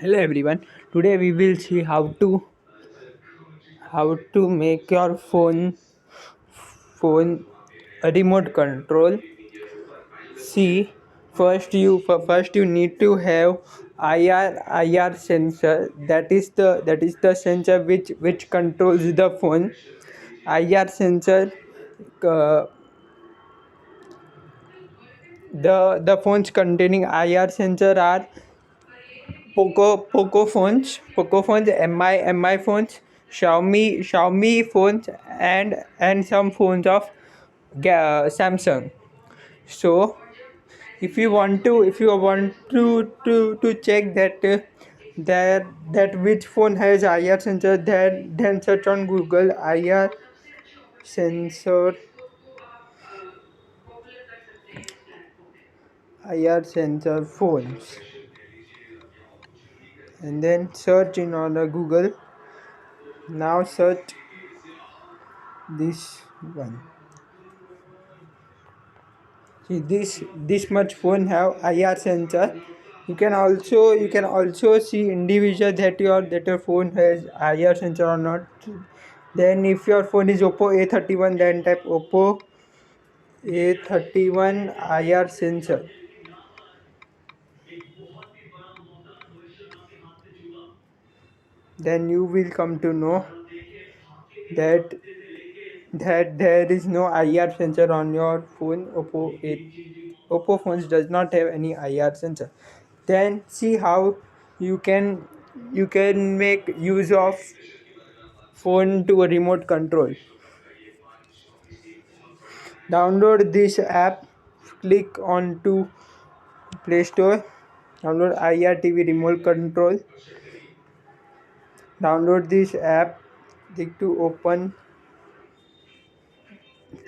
Hello everyone. Today we will see how to make your phone a remote control. See, first you need to have IR sensor. That is the sensor which controls the phone. IR sensor. Uh, the phones containing IR sensor are Poco phones, Mi phones, Xiaomi phones, and some phones of Samsung. So if you want to check that which phone has IR sensor, then search on Google sensor IR sensor phones, and then search in on the Google. Now search this one. See, this much phone have IR sensor. You can also see individual that your phone has IR sensor or not. Then if your phone is Oppo A31, then type Oppo A31 IR sensor. Then you will come to know that there is no IR sensor on your phone. Oppo phones does not have any IR sensor. Then see how you can you can make use of phone to a remote control. Download this app. Click on to Play Store. Download IRTV remote control. Download this app. Click to open.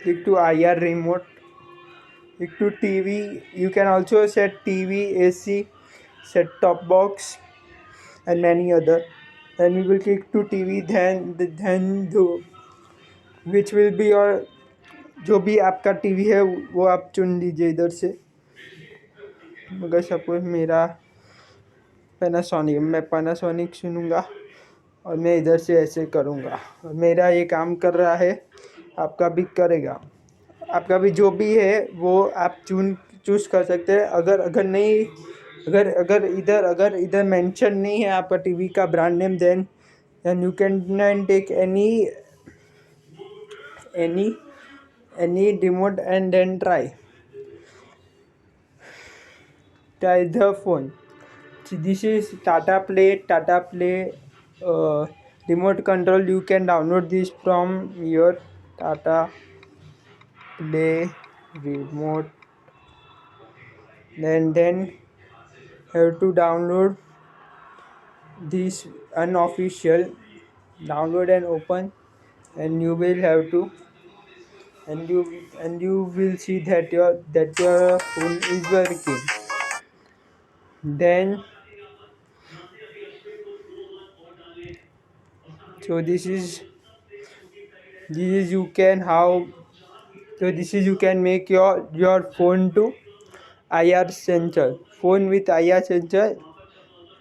Click to IR remote. Click to TV. You can also set TV, AC, set top box, and many other. Then we will click to TV. Then which will be your जो भी आपका TV है वो आप चुन लीजिए इधर से. अगर सपोज मेरा मैं पैनासोनिक चुनूँगा और मैं इधर से ऐसे करूँगा और मेरा ये काम कर रहा है. आपका भी करेगा. आपका भी जो भी है वो आप चूज़ कर सकते हैं. अगर नहीं अगर इधर मेंशन नहीं है आपका टीवी का brand name, then you can take any remote and then try the phone. So this is Tata Play remote control. You can download this from your Tata Play remote. Then have to download this unofficial. Download and open, and you will have to and you will see that your phone is working. Then so this is you can how so this is you can make your phone to IR sensor. Phone with IR sensor.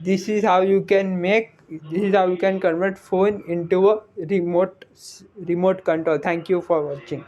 This is how you can convert phone into a remote control. Thank you for watching.